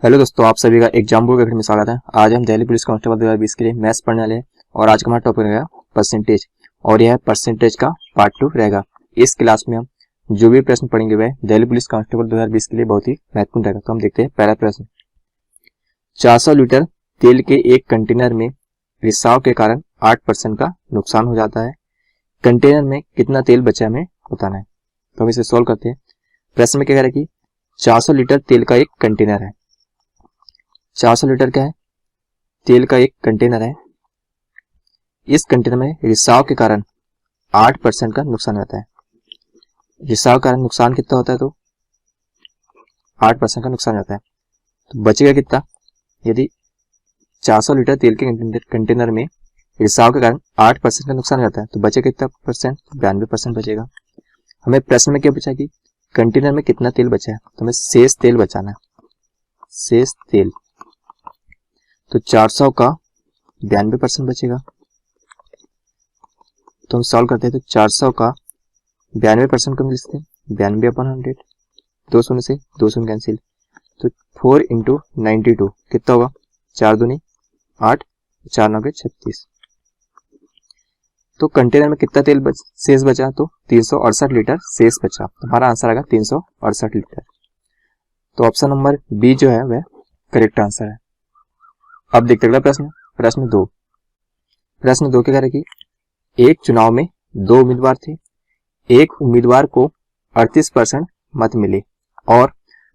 Hello दोस्तों, आप सभी का एग्जाम बुक अकेडमी में स्वागत है। आज हम दिल्ली पुलिस कांस्टेबल 2020 के लिए मैथ्स पढ़ने वाले हैं और आज का हमारा टॉपिक रहेगा परसेंटेज और यह परसेंटेज का पार्ट 2 रहेगा। इस क्लास में हम जो भी प्रश्न पढ़ेंगे वह दिल्ली पुलिस कांस्टेबल 2020 के लिए बहुत ही महत्वपूर्ण रहेगा। तो हम देखते हैं पहला प्रश्न। 400 लीटर तेल के एक कंटेनर में रिसाव के कारण 8% का नुकसान हो जाता है। कंटेनर में कितना तेल बचा हमें बताना है। तो हम इसे सोल्व करते हैं। प्रश्न में क्या कह रहा है कि 400 लीटर तेल का एक कंटेनर है। 400 लीटर क्या है? तेल का एक कंटेनर है। इस कंटेनर में रिसाव के कारण 8% का नुकसान होता है। रिसाव के कारण नुकसान कितना होता है? तो 8% का नुकसान होता है। तो बचेगा कितना? यदि 400 लीटर तेल के कंटेनर में रिसाव के कारण 8% का नुकसान होता है तो बचेगा कितना परसेंट? 92% बचेगा। हमें प्रश्न में क्या बचा कि कंटेनर में कितना तेल बचा है, तो हमें शेष तेल बचाना है। शेष तेल तो 400 का 92% बचेगा। तो हम सॉल्व करते हैं। तो 400 का 92% को हम लिखते हैं 92/100। 2 शून्य से 2 शून्य कैंसिल। तो 4 × 92 कितना होगा? 4 दूनी 8, 4 9 36। तो कंटेनर में कितना तेल शेष बचा? तो 368 लीटर शेष बचा। तो हमारा आंसर आएगा 368 लीटर। तो ऑप्शन नंबर बी जो है वह करेक्ट आंसर है। अब देखते अगला प्रश्न। प्रश्न 2 क्या कह रहा है कि एक चुनाव में 2 उम्मीदवार थे। एक उम्मीदवार को 38% मत मिले और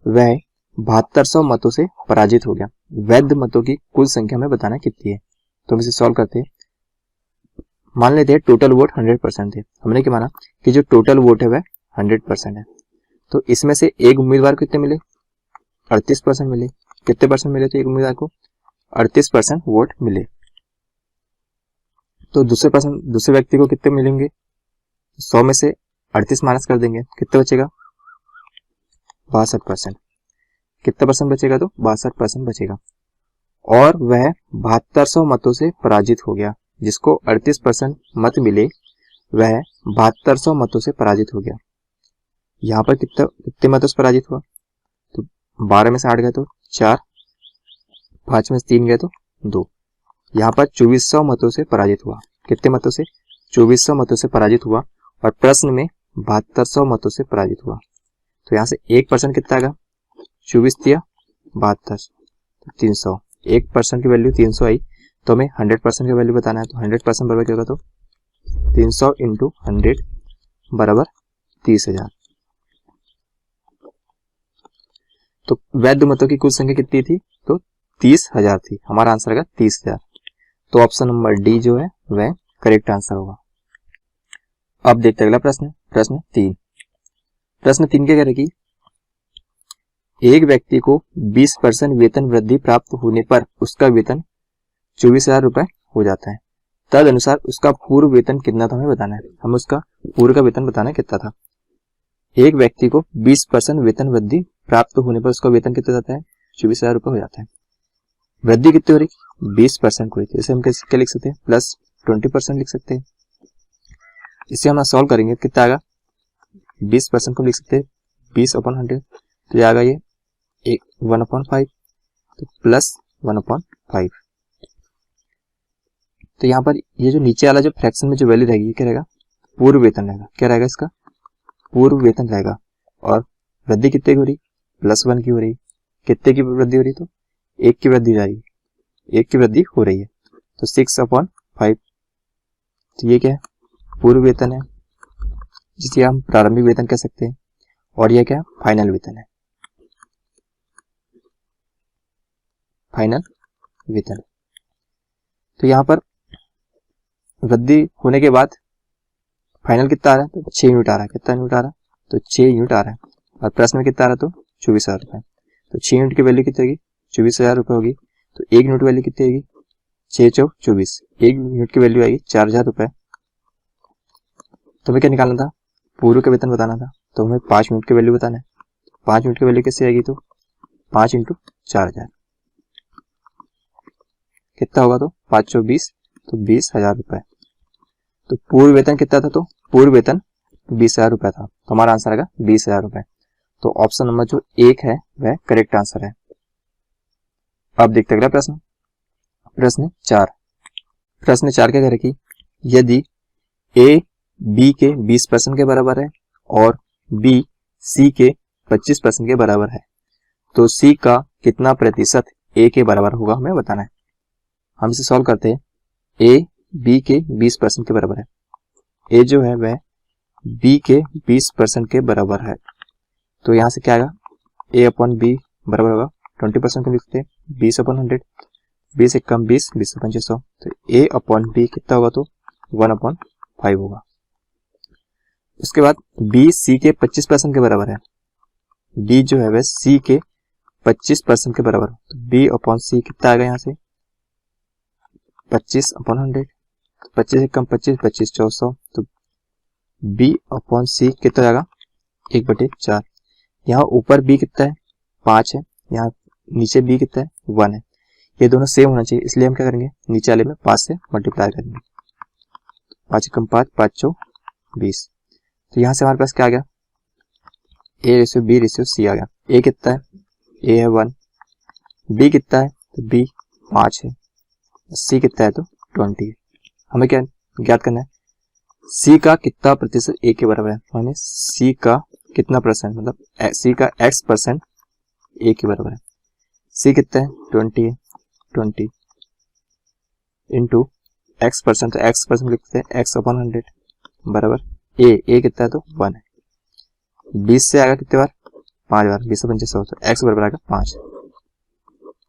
वह 7200 मतों से पराजित हो गया। वैध मतों की कुल संख्या में बताना कितनी है। तो हम इसे सॉल्व करते हैं। मान लेते हैं टोटल वोट 100% थे। हमने क्या माना कि जो टोटल वोट है वह 100% है। तो इसमें से एक उम्मीदवार को कितने मिले? 38% मिले। कितने परसेंट मिले? तो एक उम्मीदवार को 38% वोट मिले। तो दूसरे व्यक्ति को कितने मिलेंगे? 100 में से 38 माइनस कर देंगे, कितना बचेगा? 62%। कितना परसेंट बचेगा? तो 62% बचेगा। और वह 7200 मतों से पराजित हो गया। जिसको 38% मत मिले वह 7200 मतों से पराजित हो गया। यहाँ पर कितने मतों से पराजित हुआ? तो 12 में से 8 गए तो 4, 5 में से 3 गए तो 2। यहाँ पर 2400 मतों से पराजित हुआ। कितने मतों से? 2400 मतों से पराजित हुआ। और प्रश्न में 7200 मतों से पराजित हुआ। तो यहाँ से 1% कितना आएगा? 24 दिया 72, 300। 1% की वैल्यू 300 आई। तो हमें 100% की वैल्यू बताना है। तो 100% बराबर क्या होगा? तो 300 × 100 बराबर 30,000। तो वैध मतों की कुल संख्या कितनी थी? तो 30,000 थी। हमारा आंसर आएगा 30,000। तो ऑप्शन नंबर डी जो है वह करेक्ट आंसर होगा। अब देखते हैं अगला प्रश्न। प्रश्न 3 क्या कह रहा है कि एक व्यक्ति को 20% वेतन वृद्धि प्राप्त होने पर उसका वेतन 24,000 रुपए हो जाता है। तद अनुसार उसका पूर्व वेतन कितना था हमें बताना है। हमें उसका पूर्व का वेतन बताना है कितना था। एक व्यक्ति को 20% वेतन वृद्धि प्राप्त होने पर उसका वेतन कितना जाता है? 24,000 रुपए हो जाता है। वृद्धि कितनी हो रही? 20% को। इसे हम क्या लिख सकते हैं? +20% लिख सकते हैं। इसे हम सॉल्व करेंगे कितना आएगा? 20% को लिख सकते हैं 20/100। तो आएगा ये 1/5। तो +1/5। तो यहाँ पर ये जो नीचे वाला जो फ्रैक्शन में जो वैल्यू रहेगी क्या रहेगा? पूर्व वेतन रहेगा। क्या रहेगा इसका? पूर्व वेतन रहेगा। और वृद्धि कितने की हो रही? +1 की हो रही। कितने की वृद्धि हो रही? तो 1 की वृद्धि हो रही है। 1 की वृद्धि हो रही है। तो 6/5। तो ये क्या है? पूर्व वेतन है, जिसे हम प्रारंभिक वेतन कह सकते हैं। और यह क्या है? फाइनल वेतन है। फाइनल वेतन। तो यहाँ पर वृद्धि होने के बाद फाइनल कितना आ रहा है? तो 6 यूनिट आ रहा है। कितना यूनिट आ रहा है? तो 6 यूनिट आ रहा है। और प्रश्न में कितना आ रहा है? तो 24,000 रुपए। तो 6 यूनिट की वैल्यू कितनी होगी? 24,000 रुपए होगी। तो 1 यूनिट वैल्यू कितनी होगी? 6 × 24। 1 यूनिट की वैल्यू आएगी 4,000 रुपए। तो हमें क्या निकालना था? पूर्व का वेतन बताना था। तो हमें 5 यूनिट की वैल्यू बताना है। 5 यूनिट की वैल्यू कैसे आएगी? तो 5 × 4,000 कितना होगा? तो 5 × 20 तो 20,000 रुपए। तो पूर्व वेतन कितना था? तो पूर्व वेतन 20,000 रुपए था। तो हमारा आंसर आएगा 20,000 रुपए। तो ऑप्शन नंबर जो 1 है वह करेक्ट आंसर है। अब देखते अगला प्रश्न, प्रश्न 4। प्रश्न 4 क्या कह रहा है कि यदि ए बी के 20% के बराबर है और बी सी के 25% के बराबर है तो सी का कितना प्रतिशत ए के बराबर होगा, हमें बताना है। हम इसे सॉल्व करते हैं। ए बी के 20% के बराबर है, ए जो है वह बी के 20% के बराबर है, तो यहाँ से क्या आएगा, ए अपॉन बी बराबर होगा 20% को लिखते हैं 20/100, 20 एक कम 20, 20/2500, तो ए अपॉन बी कितना होगा, तो 1/5 होगा। उसके बाद बी सी के 25% के बराबर है, बी जो है वह सी के 25% के बराबर, तो बी अपॉन सी कितना आएगा, यहाँ से 25/100, 25 एक कम 25, 25 400, तो बी अपॉन सी कितना जाएगा 1/4। यहाँ ऊपर बी कितना है 5 है, यहाँ नीचे बी कितना है 1 है, ये दोनों सेम होना चाहिए, इसलिए हम क्या करेंगे नीचे वाले में 5 से मल्टीप्लाई करेंगे। 5 कम 5, 5 चौ 20, तो यहाँ से हमारे पास क्या आ गया, A ratio B ratio C आ गया। ए कितना है, ए है 1, बी कितना है, तो बी 5 है, सी कितना है, तो 20 है। हमें क्या ज्ञात करना है, सी का कितना प्रतिशत ए के बराबर है, हमें सी का कितना परसेंट, मतलब सी का x% ए के बराबर है। सी कितना है 20 है, 20 इंटू x%, तो x% लिखते हैं x/100 बराबर ए कितना है, तो 1 है। 20 से आएगा कितने बार 5 बार, 20/2500, तो x बराबर आएगा 5,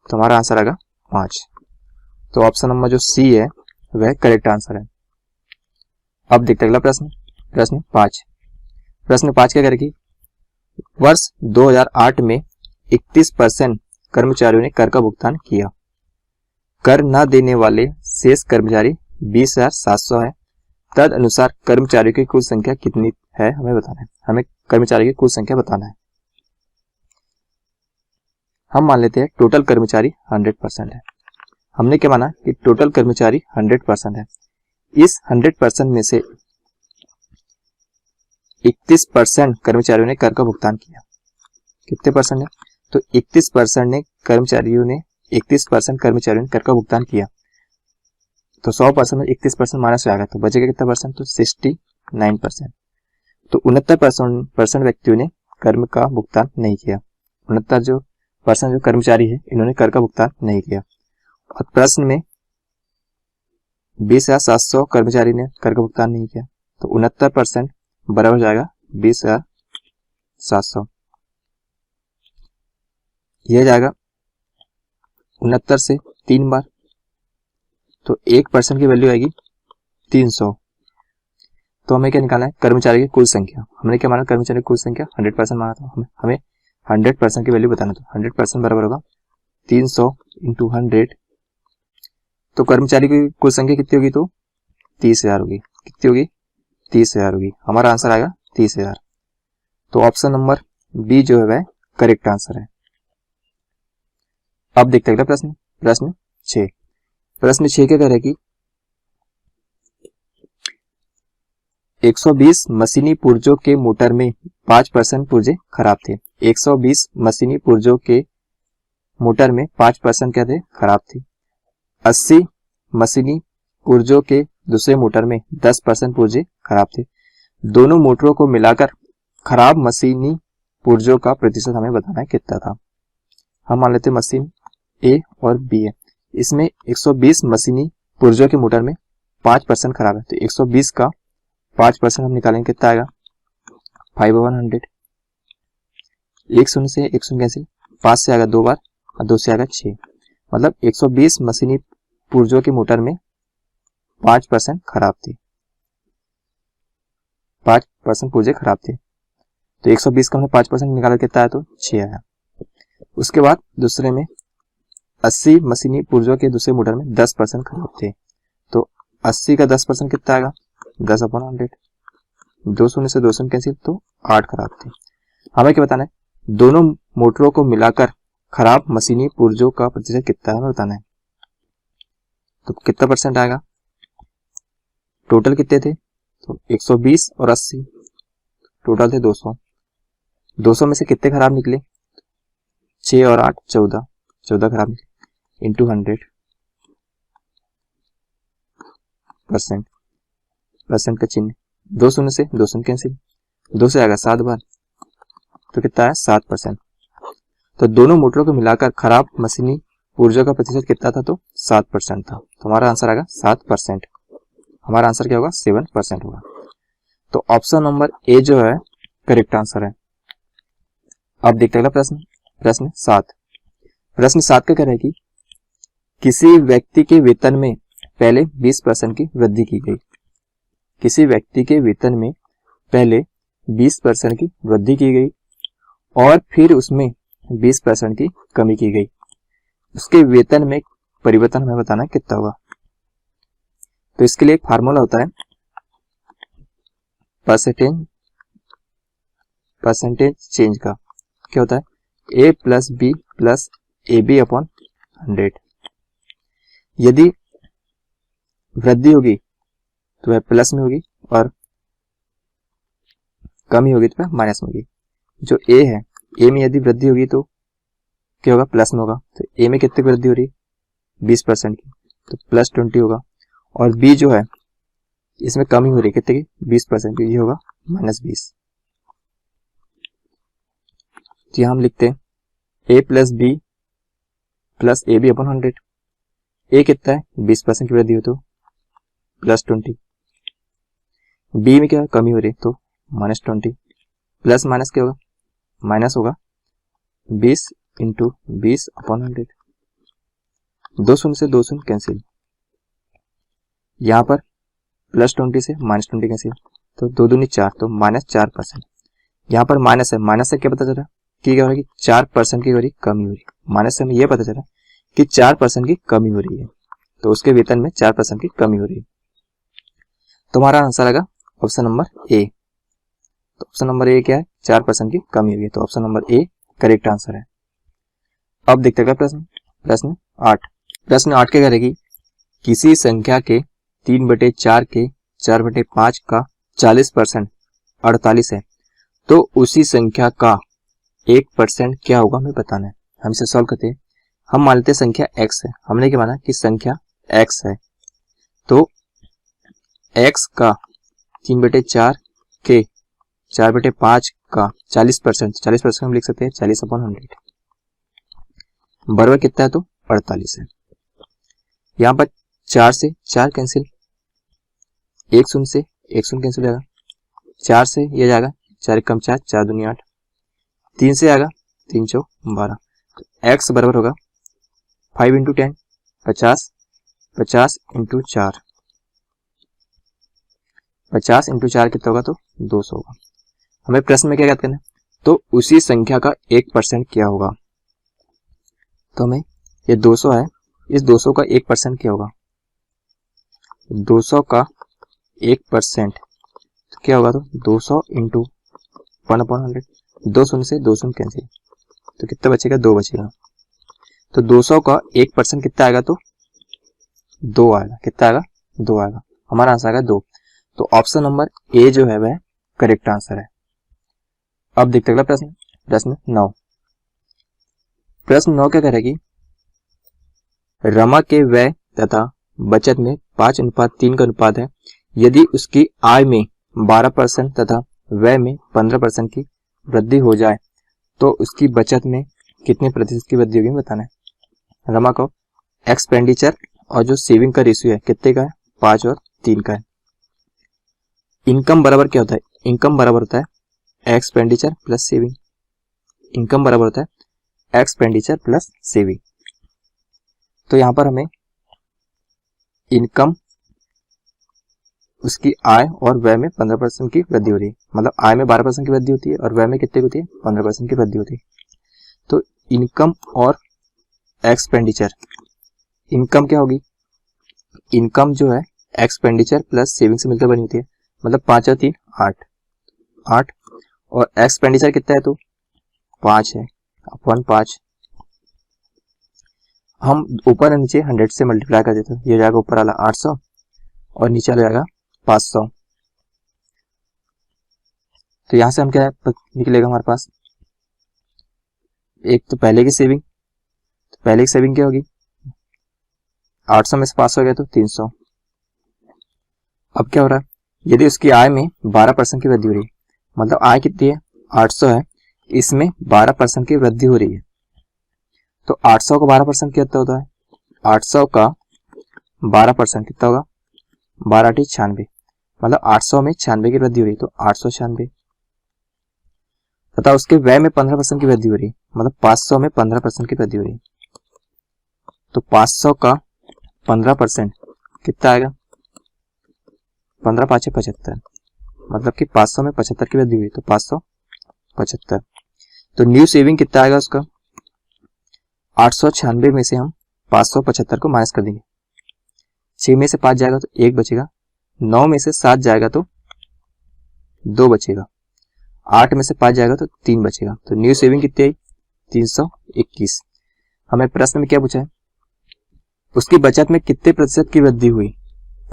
तो हमारा आंसर आएगा 5। तो ऑप्शन नंबर जो सी है वह करेक्ट आंसर है। अब देखते हैं अगला प्रश्न, प्रश्न 5। प्रश्न 5 क्या करेगी, वर्ष 2008 में 31% कर्मचारियों ने कर का भुगतान किया, कर न देने वाले शेष कर्मचारी 20,700 है, तद अनुसार कर्मचारियों की कुल संख्या कितनी है, हमें बताना है। हमें कर्मचारियों की कुल संख्या बताना है। हम मान लेते हैं टोटल कर्मचारी 100% है। हमने क्या माना कि टोटल कर्मचारी 100% है, इस 100% में से 31% कर्मचारियों ने कर का भुगतान किया। कितने परसेंट है, तो 31% कर्मचारियों ने कर का भुगतान किया, तो 100% में 31% माइनस हो जाएगा, तो बचेगा कितना परसेंट, तो 69%। तो 69% व्यक्तियों ने कर का भुगतान नहीं किया। 69% जो कर्मचारी है इन्होंने कर का भुगतान नहीं किया। और प्रश्न में 20,700 कर्मचारी ने कर का भुगतान नहीं किया, तो 69% बराबर हो जाएगा 20,700, यह जाएगा 69 से 3 बार, तो 1% की वैल्यू आएगी 300। तो हमें क्या निकालना है, कर्मचारी की कुल संख्या। हमने क्या माना, कर्मचारी की कुल संख्या 100% माना था, हमें 100% की वैल्यू बताना, तो 100% बराबर होगा 300 इंटू 100, तो कर्मचारी की कुल संख्या कितनी होगी, तो 30,000 होगी। कितनी होगी, 30,000 होगी। हमारा आंसर आएगा 30,000। तो ऑप्शन नंबर बी जो है वह करेक्ट आंसर है। अब देखते हैं अगला प्रश्न, प्रश्न 6। प्रश्न 6 क्या कह रहा है कि 120 मशीनी पुर्जों के मोटर में 5% पुर्जे खराब थे। 120 मशीनी पुर्जों के मोटर में 5% क्या थे, खराब थे। 80 मशीनी पुर्जों के दूसरे मोटर में 10% पुर्जे खराब थे। दोनों मोटरों को मिलाकर खराब मशीनी पुर्जों का प्रतिशत हमें बताना है कितना था। हम मान लेते हैं मशीन ए और बी है, इसमें 120 मशीनी पुर्जों के मोटर में 5% खराब है, तो 120 का 5% हम निकालेंगे, कितना आएगा 5/100। 1 शून्य से 1 शून्य कैंसिल, 5 से आएगा 2 बार और 2 से आएगा 6, मतलब 120 मशीनी पुर्जों की मोटर में 5% खराब थी, 5% पुर्जे खराब थे, तो 120 का हमने 5% निकाला, कितना आया, तो 6 आया। उसके बाद दूसरे में 80 मशीनी पुर्जों के दूसरे मोटर में 10% खराब थे, तो 80 का 10% कितना आएगा 10/100। 2 शून्य से 2 शून्य कैंसिल, तो 8 खराब थे। हमें क्या बताना है, दोनों मोटरों को मिलाकर खराब मशीनी पुर्जों का प्रतिशत कितना है हमें बताना है। तो कितना परसेंट आएगा, टोटल कितने थे, तो 120 और 80, टोटल थे 200। 200 में से कितने खराब निकले, 6 और 8 14 खराब निकले। इंटू 100%, परसेंट का चिन्ह, 2 शून्य से 2 शून्य कैंसिल, 2 से आएगा 7 बार, तो कितना है 7%। तो दोनों मोटरों को मिलाकर खराब मशीनी ऊर्जा का प्रतिशत कितना था, तो 7% था। तो हमारा आंसर आएगा 7%। हमारा आंसर क्या होगा, 7% होगा। तो ऑप्शन नंबर ए जो है करेक्ट आंसर है। अब देखते अगला प्रश्न, प्रश्न 7। प्रश्न 7 का कह रहा है कि किसी व्यक्ति के वेतन में पहले 20% की वृद्धि की गई। किसी व्यक्ति के वेतन में पहले 20% की वृद्धि की गई और फिर उसमें 20% की कमी की गई। उसके वेतन में परिवर्तन हमें बताना है कितना होगा। तो इसके लिए एक फार्मूला होता है परसेंटेज चेंज का। क्या होता है, a plus B plus A B upon 100। यदि वृद्धि होगी तो वह प्लस में होगी और कमी होगी तो वह माइनस में होगी। जो a है, a में यदि वृद्धि होगी तो क्या होगा, प्लस में होगा। तो a में कितनी वृद्धि हो रही है, 20% की, तो प्लस 20 होगा। और b जो है इसमें कमी हो रही है कितने की, 20% की, ये होगा -20। तो यहां हम लिखते हैं a plus B plus A B upon 100। a कितना है, 20% की वृद्धि हो तो प्लस 20, b में क्या है, कमी हो रही है तो -20, प्लस माइनस क्या होगा, माइनस होगा 20 इंटू 20 अपॉन 100। 2 शून्य से 2 शून्य कैंसिल, यहाँ पर प्लस 20 से -20 कैंसिल, तो 2 दूनी 4, तो -4%। यहाँ पर माइनस है, माइनस से क्या पता चला कि क्या हो रहा है, 4% की हो रही कमी हो रही। माइनस से हमें यह पता चला कि 4% की कमी हो रही है, तो उसके वेतन में 4% की कमी हो रही है। तो हमारा आंसर आएगा ऑप्शन नंबर ए। तो ऑप्शन नंबर ए क्या है, 4% की कमी हुई है, तो option number A correct answer है। अब देखते हैं प्रश्न, प्रश्न 8। प्रश्न 8 क्या करेगी, किसी संख्या के 3/4 के 4/5 का 40% 48 है, तो उसी संख्या का 1% क्या होगा हमें बताना है। हम इसे सॉल्व करते हैं। हम मान लेते हैं संख्या x है, हमने क्या माना कि संख्या x है, तो x का 3/4 के 4/5 का 40%, 40% हम लिख सकते हैं 40/100, बराबर कितना है, तो 48 है। यहाँ पर 4 से 4 कैंसिल, 1 शून्य से 1 शून्य कैंसिल जाएगा, 4 से ये जाएगा 4 कम 4, 4 दूनी 8, 3 से आएगा 3 चौ 12, तो x बराबर होगा 5 इंटू 10 50, 50 इंटू 4, 50 इंटू 4 कितना होगा, तो 200 होगा। हमें प्रश्न में क्या याद करना है, तो उसी संख्या का 1% क्या होगा। तो हमें ये 200 है, इस 200 का 1% क्या होगा, 200 का 1% क्या होगा, तो 200 इंटू 1/100, 2 शून्य से 2 शून्य कैंसिल, तो कितना बचेगा, 2 बचेगा। तो 200 का 1% कितना आएगा, तो 2 आएगा। कितना आएगा, 2 आएगा। हमारा आंसर आएगा 2। तो ऑप्शन नंबर ए जो है वह करेक्ट आंसर है। अब देखते अगला प्रश्न, प्रश्न 9। प्रश्न 9 क्या करेगी, रमा के व्यय तथा बचत में 5:3 का अनुपात है। यदि उसकी आय में 12% तथा व्यय में 15% की वृद्धि हो जाए तो उसकी बचत में कितने प्रतिशत की वृद्धि होगी बताना है। रमा को एक्सपेंडिचर और जो सेविंग का रेशियो है कितने का है, 5 और 3 का है। इनकम बराबर क्या होता है, इनकम बराबर होता है एक्सपेंडिचर प्लस सेविंग। इनकम बराबर होता है एक्सपेंडिचर प्लस सेविंग। तो यहां पर हमें इनकम, उसकी आय और व्यय में 15% की वृद्धि हो रही है, मतलब आय में 12% की वृद्धि होती है और व्यय में कितने होती है, 15% की वृद्धि होती है। तो इनकम और एक्सपेंडिचर, इनकम क्या होगी, इनकम जो है एक्सपेंडिचर प्लस सेविंग से मिलकर बनी होती है, मतलब 5 और 3 8, और एक्सपेंडिचर कितना है, तो 5 है अपॉन 5। हम ऊपर और नीचे 100 से मल्टीप्लाई कर देते हैं, ये जाएगा ऊपर वाला 800 और नीचे वाला जाएगा 500। तो यहां से हम क्या निकलेगा हमारे पास, एक तो पहले की सेविंग, तो पहले की सेविंग क्या होगी, 800 में से 500 गया तो 300। अब क्या हो रहा है, यदि उसकी आय में 12% की वृद्धि हो रही है, मतलब आय कितनी है 800 है, इसमें 12% की वृद्धि हो रही है, तो 800 का 12% कितना होता है, 800 का 12% कितना होगा, 12 × 96, मतलब 800 में 96 की वृद्धि हो रही है, तो 896 तथा उसके व्यय में 15% की वृद्धि हो रही है, मतलब 500 में 15% की वृद्धि हो रही है, तो 500 का 15% कितना आएगा, 15 × 5 = 75, मतलब कि 500 में 75 की वृद्धि हुई, तो 575। तो न्यू सेविंग कितना आएगा उसका, 896 में से हम 575 को माइनस कर देंगे, 6 में से 5 जाएगा तो 1 बचेगा, 9 में से 7 जाएगा तो 2 बचेगा, 8 में से 5 जाएगा तो 3 बचेगा, तो न्यू सेविंग कितनी आई 321। हमें प्रश्न में क्या पूछा है, उसकी बचत में कितने प्रतिशत की वृद्धि हुई,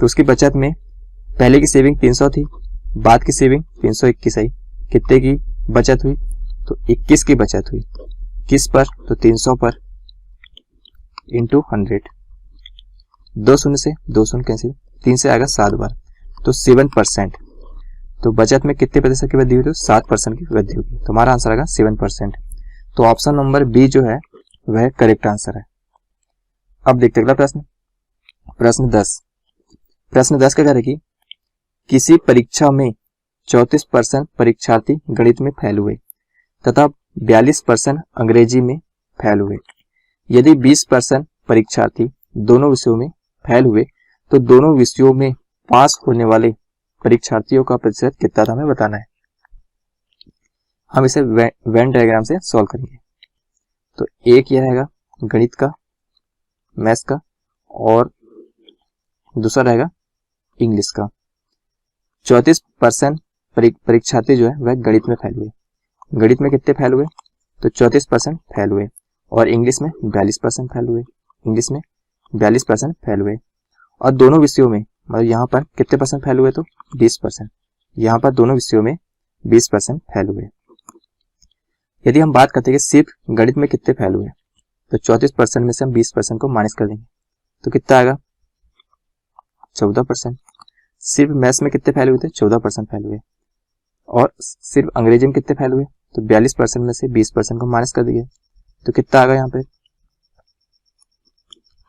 तो उसकी बचत में पहले की सेविंग 300 थी, बाद की सेविंग 321 आई, कितने की बचत हुई, तो 21 की बचत हुई, किस पर, तो 300 पर, इंटू 100, 2 शून्य से 2 शून्य कैंसिल, 3 से आएगा 7 बार, तो 7%। तो बचत में कितने प्रतिशत की वृद्धि हुई, तो 7% की वृद्धि होगी, तो हमारा आंसर आएगा 7%। तो ऑप्शन नंबर बी जो है वह करेक्ट आंसर है। अब देखते अगला प्रश्न, प्रश्न 10। प्रश्न 10 का कह रहा है कि किसी परीक्षा में 34% परीक्षार्थी गणित में फेल हुए तथा 42% अंग्रेजी में फेल हुए। यदि 20% परीक्षार्थी दोनों विषयों में फेल हुए तो दोनों विषयों में पास होने वाले परीक्षार्थियों का प्रतिशत कितना था हमें बताना है। हम इसे वेन डायग्राम से सॉल्व करेंगे। तो एक यह रहेगा गणित का, मैथ्स का, और दूसरा रहेगा इंग्लिश का। 34% परीक्षार्थी जो है वह गणित में फेल हुए। गणित में कितने फेल हुए, तो 34% फेल हुए, और इंग्लिश में 42% फेल हुए। इंग्लिश में 42% फेल हुए, और दोनों विषयों में, मतलब यहाँ पर कितने परसेंट फेल हुए, तो 20%। यहाँ पर दोनों विषयों में 20% फेल हुए। यदि हम बात करते हैं कि सिर्फ गणित में कितने फेल हुए, तो 34% में से हम 20% को माइनस कर देंगे, तो कितना आएगा 14%। सिर्फ मैथ्स में कितने फेल हुए थे, 14% फेल हुए, और सिर्फ अंग्रेजी में कितने फेल हुए, तो 42% में से 20% को माइनस कर दिए, तो कितना आ गया यहाँ पे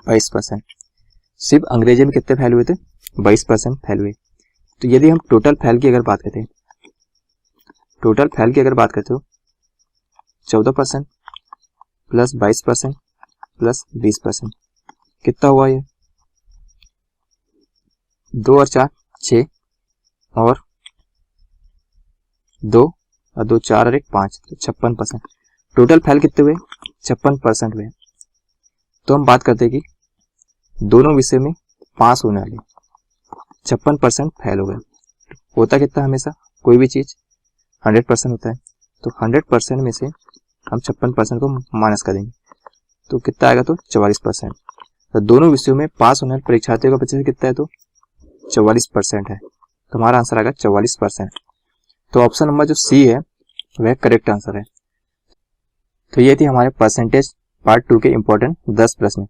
22%। सिर्फ अंग्रेजी में कितने फेल हुए थे, 22% फेल हुए। तो यदि हम टोटल फेल की अगर बात करते हैं, टोटल फेल की अगर बात करते हो 14% प्लस 22% प्लस 20%, कितना हुआ ये, 2 और 4 6, और 2 और 2 4 और 1 5, तो 56%। टोटल फेल कितने हुए, 56% हुए। तो हम बात करते हैं कि दोनों विषय में पास होने वाले 56% फेल हो गए। होता कितना हमेशा कोई भी चीज 100% होता है, तो 100% में से हम 56% को माइनस कर देंगे, तो कितना आएगा, तो 44%। तो दोनों विषयों में पास होने वाले परीक्षार्थियों का प्रतिशत कितना है, तो 44% है। तो हमारा आंसर आएगा 44%। तो ऑप्शन नंबर जो सी है वह करेक्ट आंसर है। तो ये थी हमारे परसेंटेज पार्ट 2 के इंपॉर्टेंट 10 प्रश्न।